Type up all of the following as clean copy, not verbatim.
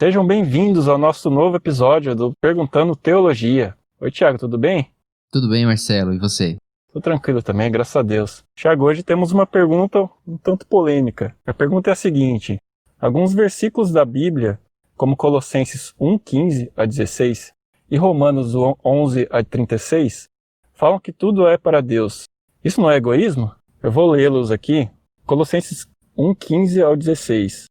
Sejam bem-vindos ao nosso novo episódio do Perguntando Teologia. Oi, Thiago, tudo bem? Tudo bem, Marcelo, e você? Tô tranquilo também, graças a Deus. Thiago, hoje temos uma pergunta um tanto polêmica. A pergunta é a seguinte: alguns versículos da Bíblia, como Colossenses 1:15 a 16 e Romanos 11 a 36, falam que tudo é para Deus. Isso não é egoísmo? Eu vou lê-los aqui. Colossenses 1:15 ao 16.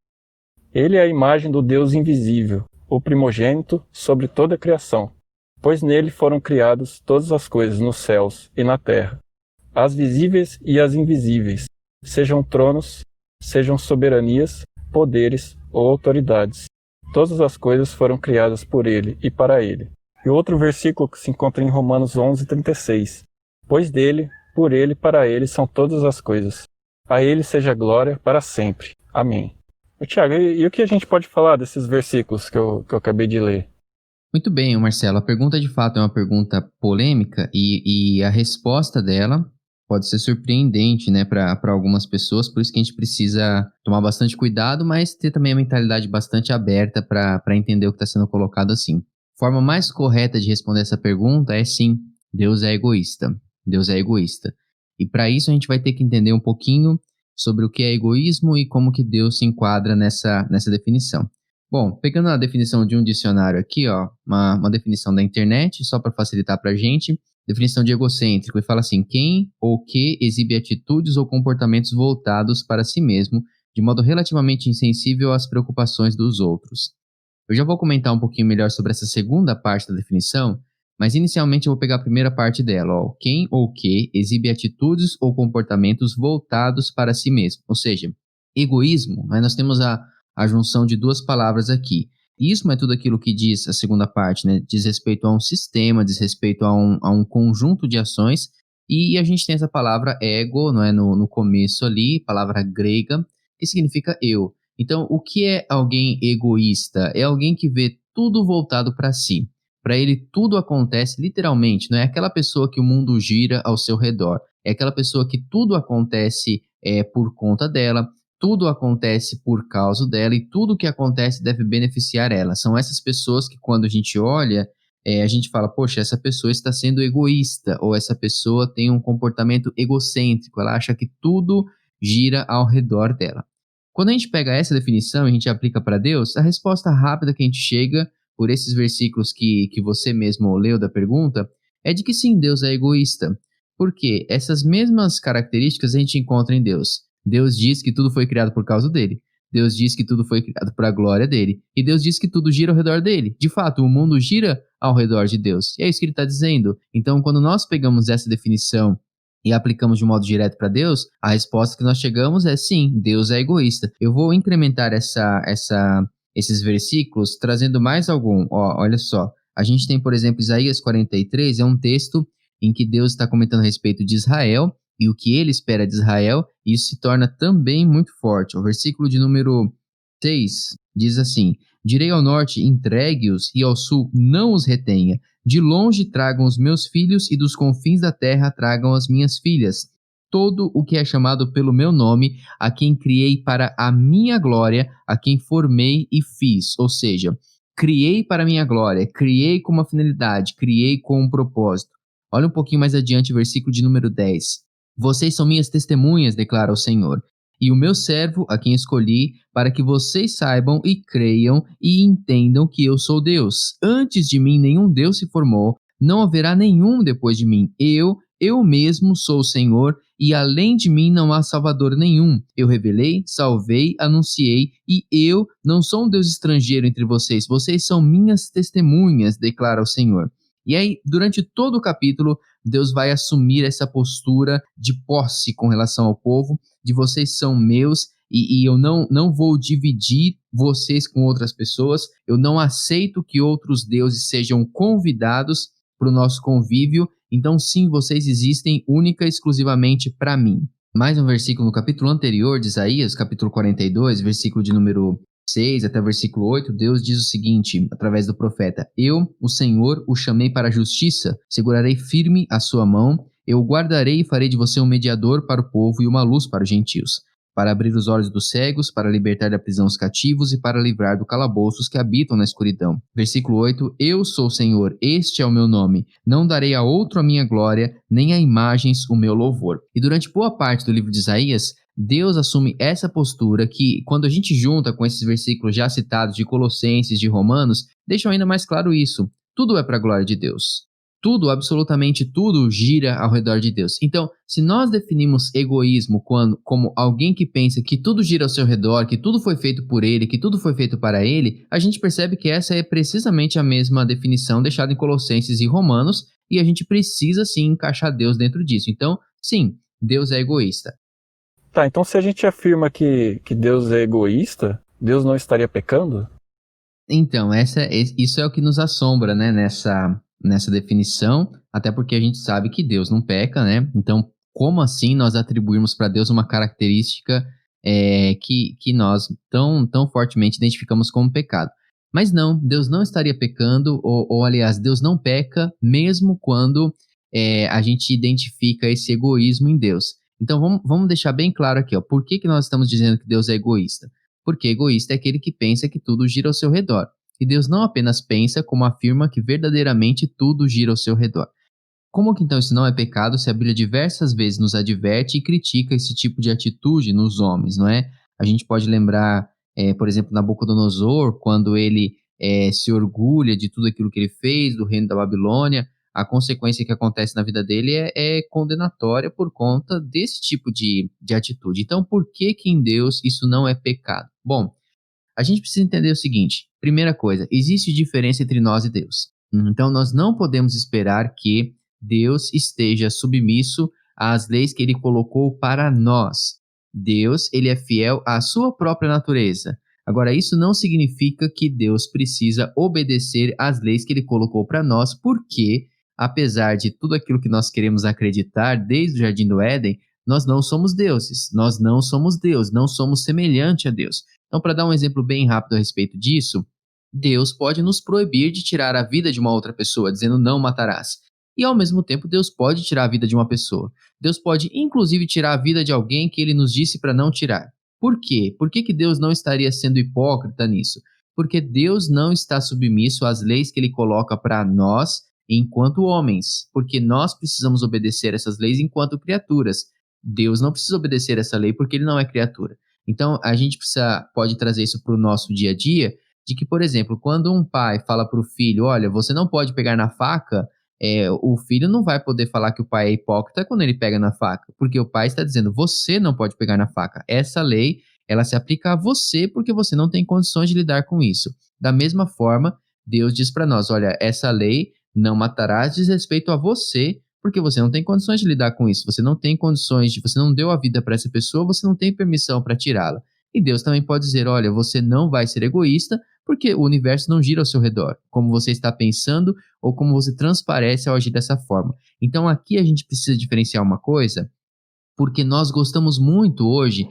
Ele é a imagem do Deus invisível, o primogênito sobre toda a criação, pois nele foram criadas todas as coisas nos céus e na terra, as visíveis e as invisíveis, sejam tronos, sejam soberanias, poderes ou autoridades. Todas as coisas foram criadas por ele e para ele. E outro versículo que se encontra em Romanos 11:36. Pois dele, por ele e para ele são todas as coisas. A ele seja glória para sempre. Amém. Tiago, e o que a gente pode falar desses versículos que eu acabei de ler? Muito bem, Marcelo. A pergunta de fato é uma pergunta polêmica e a resposta dela pode ser surpreendente, né, para algumas pessoas. Por isso que a gente precisa tomar bastante cuidado, mas ter também a mentalidade bastante aberta para entender o que está sendo colocado assim. A forma mais correta de responder essa pergunta é sim, Deus é egoísta. Deus é egoísta. E para isso a gente vai ter que entender um pouquinho sobre o que é egoísmo e como que Deus se enquadra nessa definição. Bom, pegando a definição de um dicionário aqui, ó, uma definição da internet, só para facilitar para a gente, definição de egocêntrico, e fala assim: quem ou que exibe atitudes ou comportamentos voltados para si mesmo, de modo relativamente insensível às preocupações dos outros. Eu já vou comentar um pouquinho melhor sobre essa segunda parte da definição, mas inicialmente eu vou pegar a primeira parte dela, ó. Quem ou que exibe atitudes ou comportamentos voltados para si mesmo. Ou seja, egoísmo, mas nós temos a junção de duas palavras aqui. Isso é tudo aquilo que diz a segunda parte, né? Diz respeito a um sistema, diz respeito a um conjunto de ações, e a gente tem essa palavra ego, não é? No começo ali, palavra grega, que significa eu. Então, o que é alguém egoísta? É alguém que vê tudo voltado para si. Para ele, tudo acontece literalmente, não é aquela pessoa que o mundo gira ao seu redor. É aquela pessoa que tudo acontece por conta dela, tudo acontece por causa dela e tudo que acontece deve beneficiar ela. São essas pessoas que, quando a gente olha, a gente fala, poxa, essa pessoa está sendo egoísta, ou essa pessoa tem um comportamento egocêntrico, ela acha que tudo gira ao redor dela. Quando a gente pega essa definição e a gente aplica para Deus, a resposta rápida que a gente chega por esses versículos que você mesmo leu da pergunta, é de que sim, Deus é egoísta. Porque essas mesmas características a gente encontra em Deus. Deus diz que tudo foi criado por causa dele. Deus diz que tudo foi criado para a glória dele. E Deus diz que tudo gira ao redor dele. De fato, o mundo gira ao redor de Deus. E é isso que ele está dizendo. Então, quando nós pegamos essa definição e aplicamos de um modo direto para Deus, a resposta que nós chegamos é sim, Deus é egoísta. Eu vou incrementar esses versículos, trazendo mais algum. Olha só, a gente tem, por exemplo, Isaías 43, é um texto em que Deus está comentando a respeito de Israel e o que ele espera de Israel, e isso se torna também muito forte. O versículo de número 6 diz assim: direi ao norte, entregue-os, e ao sul, não os retenha. De longe tragam os meus filhos, e dos confins da terra tragam as minhas filhas. Todo o que é chamado pelo meu nome, a quem criei para a minha glória, a quem formei e fiz. Ou seja, criei para a minha glória, criei com uma finalidade, criei com um propósito. Olha um pouquinho mais adiante, versículo de número 10. Vocês são minhas testemunhas, declara o Senhor, e o meu servo, a quem escolhi, para que vocês saibam e creiam e entendam que eu sou Deus. Antes de mim nenhum Deus se formou, não haverá nenhum depois de mim. Eu mesmo sou o Senhor, e além de mim não há salvador nenhum. Eu revelei, salvei, anunciei, e eu não sou um Deus estrangeiro entre vocês. Vocês são minhas testemunhas, declara o Senhor. E aí, durante todo o capítulo, Deus vai assumir essa postura de posse com relação ao povo, de vocês são meus, e eu não vou dividir vocês com outras pessoas, eu não aceito que outros deuses sejam convidados para o nosso convívio, então sim, vocês existem única e exclusivamente para mim. Mais um versículo no capítulo anterior de Isaías, capítulo 42, versículo de número 6 até o versículo 8, Deus diz o seguinte, através do profeta: eu, o Senhor, o chamei para a justiça, segurarei firme a sua mão, eu o guardarei e farei de você um mediador para o povo e uma luz para os gentios. para abrir os olhos dos cegos, para libertar da prisão os cativos e para livrar do calabouço os que habitam na escuridão. Versículo 8, eu sou o Senhor, este é o meu nome, não darei a outro a minha glória, nem a imagens o meu louvor. E durante boa parte do livro de Isaías, Deus assume essa postura que, quando a gente junta com esses versículos já citados de Colossenses, de Romanos, deixam ainda mais claro isso. Tudo é para a glória de Deus. Tudo, absolutamente tudo, gira ao redor de Deus. Então, se nós definimos egoísmo como alguém que pensa que tudo gira ao seu redor, que tudo foi feito por ele, que tudo foi feito para ele, a gente percebe que essa é precisamente a mesma definição deixada em Colossenses e Romanos, e a gente precisa sim encaixar Deus dentro disso. Então, sim, Deus é egoísta. Tá, então se a gente afirma que Deus é egoísta, Deus não estaria pecando? Então, isso é o que nos assombra, né, nessa definição, até porque a gente sabe que Deus não peca, né? Então, como assim nós atribuirmos para Deus uma característica que nós tão fortemente identificamos como pecado? Mas não, Deus não estaria pecando, ou aliás, Deus não peca mesmo quando a gente identifica esse egoísmo em Deus. Então, vamos deixar bem claro aqui, ó, por que nós estamos dizendo que Deus é egoísta? Porque egoísta é aquele que pensa que tudo gira ao seu redor. E Deus não apenas pensa, como afirma que verdadeiramente tudo gira ao seu redor. Como que então isso não é pecado se a Bíblia diversas vezes nos adverte e critica esse tipo de atitude nos homens, não é? A gente pode lembrar, por exemplo, Nabucodonosor, quando ele se orgulha de tudo aquilo que ele fez, do reino da Babilônia, a consequência que acontece na vida dele é condenatória por conta desse tipo de atitude. Então, por que em Deus isso não é pecado? Bom, a gente precisa entender o seguinte. Primeira coisa, existe diferença entre nós e Deus. Então, nós não podemos esperar que Deus esteja submisso às leis que ele colocou para nós. Deus, ele é fiel à sua própria natureza. Agora, isso não significa que Deus precisa obedecer às leis que ele colocou para nós, porque, apesar de tudo aquilo que nós queremos acreditar desde o Jardim do Éden, nós não somos deuses, nós não somos Deus, não somos semelhante a Deus. Então, para dar um exemplo bem rápido a respeito disso, Deus pode nos proibir de tirar a vida de uma outra pessoa, dizendo não matarás. E ao mesmo tempo, Deus pode tirar a vida de uma pessoa. Deus pode, inclusive, tirar a vida de alguém que ele nos disse para não tirar. Por quê? Por que Deus não estaria sendo hipócrita nisso? Porque Deus não está submisso às leis que ele coloca para nós enquanto homens, porque nós precisamos obedecer essas leis enquanto criaturas. Deus não precisa obedecer essa lei porque ele não é criatura. Então, a gente pode trazer isso para o nosso dia a dia, de que, por exemplo, quando um pai fala para o filho, olha, você não pode pegar na faca, o filho não vai poder falar que o pai é hipócrita quando ele pega na faca, porque o pai está dizendo, você não pode pegar na faca. Essa lei, ela se aplica a você porque você não tem condições de lidar com isso. Da mesma forma, Deus diz para nós, olha, essa lei, não matarás, diz respeito a você, porque você não tem condições de lidar com isso, você não tem condições você não deu a vida para essa pessoa, você não tem permissão para tirá-la. E Deus também pode dizer, olha, você não vai ser egoísta, porque o universo não gira ao seu redor, como você está pensando ou como você transparece ao agir dessa forma. Então aqui a gente precisa diferenciar uma coisa, porque nós gostamos muito hoje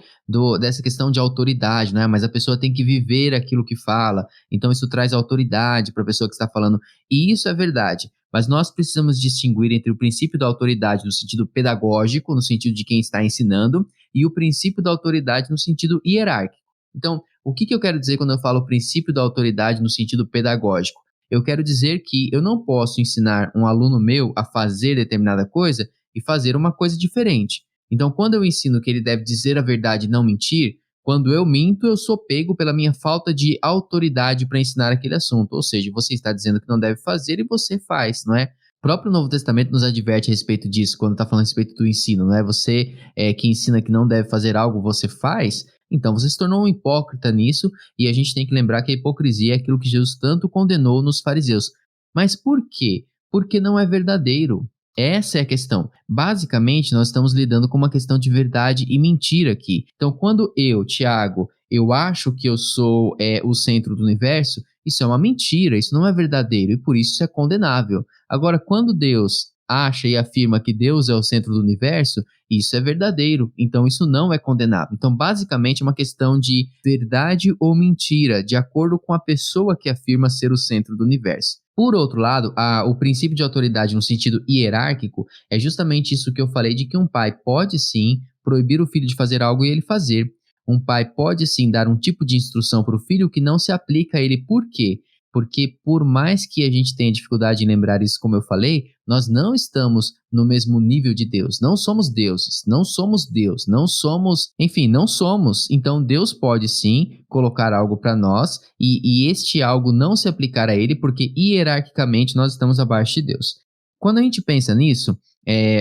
dessa questão de autoridade, né? Mas a pessoa tem que viver aquilo que fala, então isso traz autoridade para a pessoa que está falando, e isso é verdade, mas nós precisamos distinguir entre o princípio da autoridade no sentido pedagógico, no sentido de quem está ensinando, e o princípio da autoridade no sentido hierárquico. Então, o que eu quero dizer quando eu falo princípio da autoridade no sentido pedagógico? Eu quero dizer que eu não posso ensinar um aluno meu a fazer determinada coisa e fazer uma coisa diferente. Então, quando eu ensino que ele deve dizer a verdade e não mentir, quando eu minto, eu sou pego pela minha falta de autoridade para ensinar aquele assunto. Ou seja, você está dizendo que não deve fazer e você faz, não é? O próprio Novo Testamento nos adverte a respeito disso, quando está falando a respeito do ensino, não é? Você que ensina que não deve fazer algo, você faz, então você se tornou um hipócrita nisso, e a gente tem que lembrar que a hipocrisia é aquilo que Jesus tanto condenou nos fariseus. Mas por quê? Porque não é verdadeiro. Essa é a questão. Basicamente, nós estamos lidando com uma questão de verdade e mentira aqui. Então, quando eu, Tiago, eu acho que eu sou o centro do universo, isso é uma mentira, isso não é verdadeiro e por isso isso é condenável. Agora, quando Deus acha e afirma que Deus é o centro do universo, isso é verdadeiro, então isso não é condenável. Então, basicamente, é uma questão de verdade ou mentira, de acordo com a pessoa que afirma ser o centro do universo. Por outro lado, o princípio de autoridade no sentido hierárquico é justamente isso que eu falei, de que um pai pode sim proibir o filho de fazer algo e ele fazer. Um pai pode sim dar um tipo de instrução para o filho que não se aplica a ele. Por quê? Porque por mais que a gente tenha dificuldade em lembrar isso, como eu falei, nós não estamos no mesmo nível de Deus. Não somos deuses, não somos Deus, não somos, enfim, não somos. Então Deus pode sim colocar algo para nós e este algo não se aplicar a ele, porque hierarquicamente nós estamos abaixo de Deus. Quando a gente pensa nisso,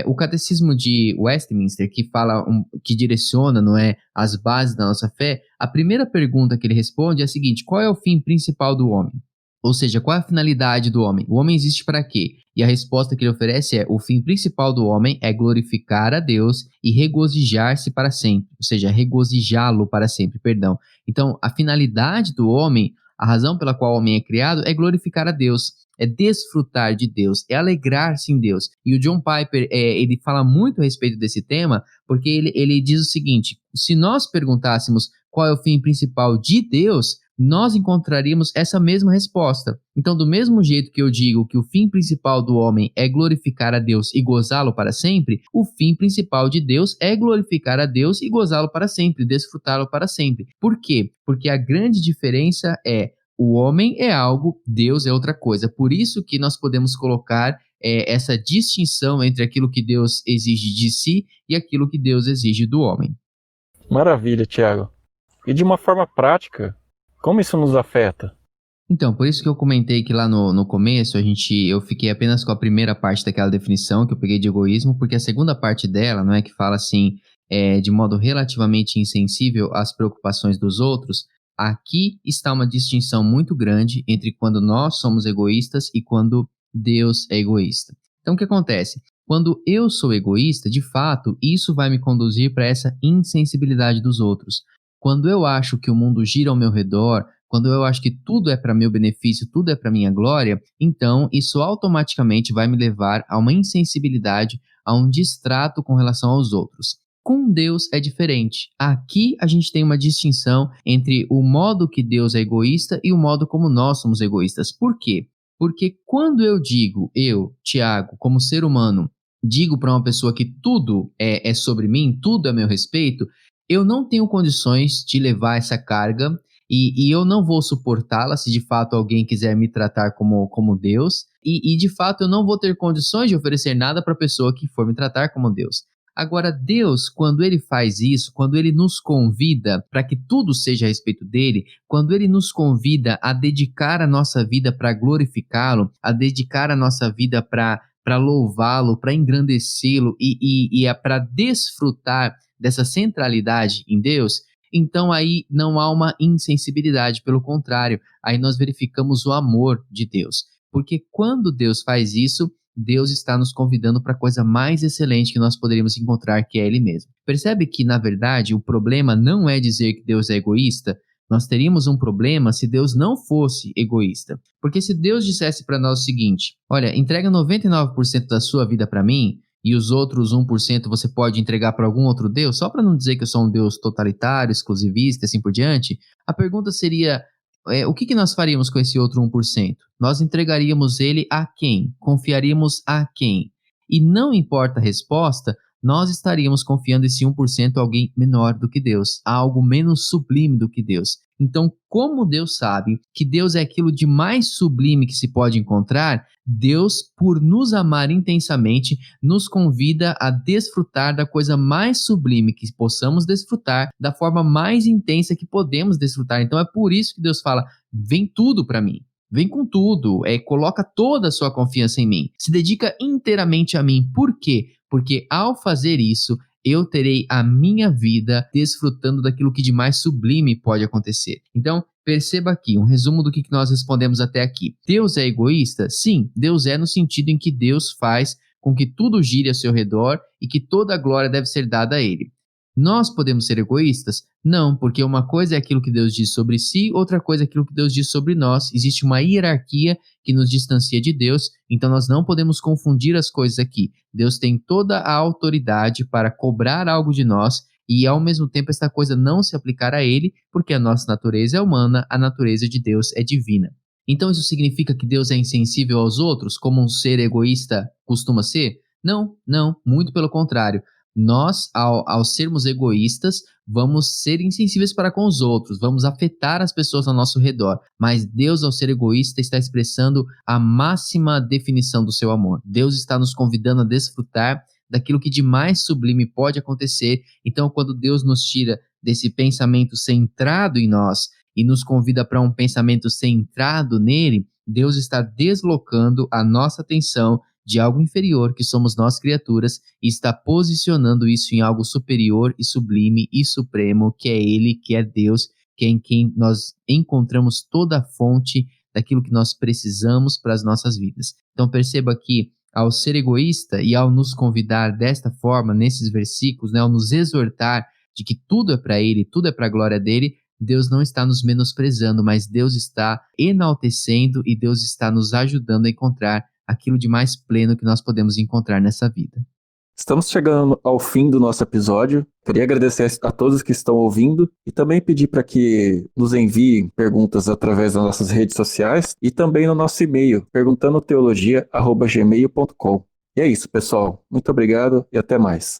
o Catecismo de Westminster, que fala, que direciona, não é, as bases da nossa fé, a primeira pergunta que ele responde é a seguinte: qual é o fim principal do homem? Ou seja, qual é a finalidade do homem? O homem existe para quê? E a resposta que ele oferece é: o fim principal do homem é glorificar a Deus e regozijar-se para sempre. Ou seja, regozijá-lo para sempre, perdão. Então, a finalidade do homem, a razão pela qual o homem é criado, é glorificar a Deus, é desfrutar de Deus, é alegrar-se em Deus. E o John Piper, ele fala muito a respeito desse tema, porque ele diz o seguinte: se nós perguntássemos qual é o fim principal de Deus, nós encontraríamos essa mesma resposta. Então, do mesmo jeito que eu digo que o fim principal do homem é glorificar a Deus e gozá-lo para sempre, o fim principal de Deus é glorificar a Deus e gozá-lo para sempre, desfrutá-lo para sempre. Por quê? Porque a grande diferença é: o homem é algo, Deus é outra coisa. Por isso que nós podemos colocar essa distinção entre aquilo que Deus exige de si e aquilo que Deus exige do homem. Maravilha, Tiago. E de uma forma prática, como isso nos afeta? Então, por isso que eu comentei que lá no começo eu fiquei apenas com a primeira parte daquela definição que eu peguei de egoísmo, porque a segunda parte dela, não é, que fala assim, de modo relativamente insensível às preocupações dos outros. Aqui está uma distinção muito grande entre quando nós somos egoístas e quando Deus é egoísta. Então, o que acontece? Quando eu sou egoísta, de fato, isso vai me conduzir para essa insensibilidade dos outros. Quando eu acho que o mundo gira ao meu redor, quando eu acho que tudo é para meu benefício, tudo é para minha glória, então isso automaticamente vai me levar a uma insensibilidade, a um distrato com relação aos outros. Com Deus é diferente. Aqui a gente tem uma distinção entre o modo que Deus é egoísta e o modo como nós somos egoístas. Por quê? Porque quando eu digo, eu, Tiago, como ser humano, digo para uma pessoa que tudo é sobre mim, tudo é a meu respeito, eu não tenho condições de levar essa carga e eu não vou suportá-la se de fato alguém quiser me tratar como Deus e de fato eu não vou ter condições de oferecer nada para a pessoa que for me tratar como Deus. Agora, Deus, quando Ele faz isso, quando Ele nos convida para que tudo seja a respeito dEle, quando Ele nos convida a dedicar a nossa vida para glorificá-lo, a dedicar a nossa vida para louvá-lo, para engrandecê-lo e para desfrutar dessa centralidade em Deus, então aí não há uma insensibilidade, pelo contrário, aí nós verificamos o amor de Deus. Porque quando Deus faz isso, Deus está nos convidando para a coisa mais excelente que nós poderíamos encontrar, que é Ele mesmo. Percebe que, na verdade, o problema não é dizer que Deus é egoísta? Nós teríamos um problema se Deus não fosse egoísta. Porque se Deus dissesse para nós o seguinte: olha, entrega 99% da sua vida para mim, e os outros 1% você pode entregar para algum outro Deus, só para não dizer que eu sou um Deus totalitário, exclusivista e assim por diante, a pergunta seria: o que nós faríamos com esse outro 1%? Nós entregaríamos ele a quem? Confiaríamos a quem? E não importa a resposta, nós estaríamos confiando esse 1% a alguém menor do que Deus, a algo menos sublime do que Deus. Então, como Deus sabe que Deus é aquilo de mais sublime que se pode encontrar, Deus, por nos amar intensamente, nos convida a desfrutar da coisa mais sublime que possamos desfrutar, da forma mais intensa que podemos desfrutar. Então, é por isso que Deus fala: vem tudo para mim. Vem com tudo, coloca toda a sua confiança em mim. Se dedica inteiramente a mim. Por quê? Porque ao fazer isso, eu terei a minha vida desfrutando daquilo que de mais sublime pode acontecer. Então, perceba aqui, um resumo do que nós respondemos até aqui. Deus é egoísta? Sim, Deus é no sentido em que Deus faz com que tudo gire ao seu redor e que toda a glória deve ser dada a Ele. Nós podemos ser egoístas? Não, porque uma coisa é aquilo que Deus diz sobre si, outra coisa é aquilo que Deus diz sobre nós. Existe uma hierarquia que nos distancia de Deus, então nós não podemos confundir as coisas aqui. Deus tem toda a autoridade para cobrar algo de nós e, ao mesmo tempo, esta coisa não se aplicar a Ele, porque a nossa natureza é humana, a natureza de Deus é divina. Então isso significa que Deus é insensível aos outros, como um ser egoísta costuma ser? Não, muito pelo contrário. Nós, ao sermos egoístas, vamos ser insensíveis para com os outros, vamos afetar as pessoas ao nosso redor. Mas Deus, ao ser egoísta, está expressando a máxima definição do seu amor. Deus está nos convidando a desfrutar daquilo que de mais sublime pode acontecer. Então, quando Deus nos tira desse pensamento centrado em nós e nos convida para um pensamento centrado nele, Deus está deslocando a nossa atenção de algo inferior, que somos nós criaturas, e está posicionando isso em algo superior e sublime e supremo, que é Ele, que é Deus, que é em quem nós encontramos toda a fonte daquilo que nós precisamos para as nossas vidas. Então perceba que, ao ser egoísta e ao nos convidar desta forma, nesses versículos, né, ao nos exortar de que tudo é para Ele, tudo é para a glória dEle, Deus não está nos menosprezando, mas Deus está enaltecendo e Deus está nos ajudando a encontrar aquilo de mais pleno que nós podemos encontrar nessa vida. Estamos chegando ao fim do nosso episódio. Queria agradecer a todos que estão ouvindo e também pedir para que nos enviem perguntas através das nossas redes sociais e também no nosso e-mail, perguntandoteologia@gmail.com. E é isso, pessoal. Muito obrigado e até mais.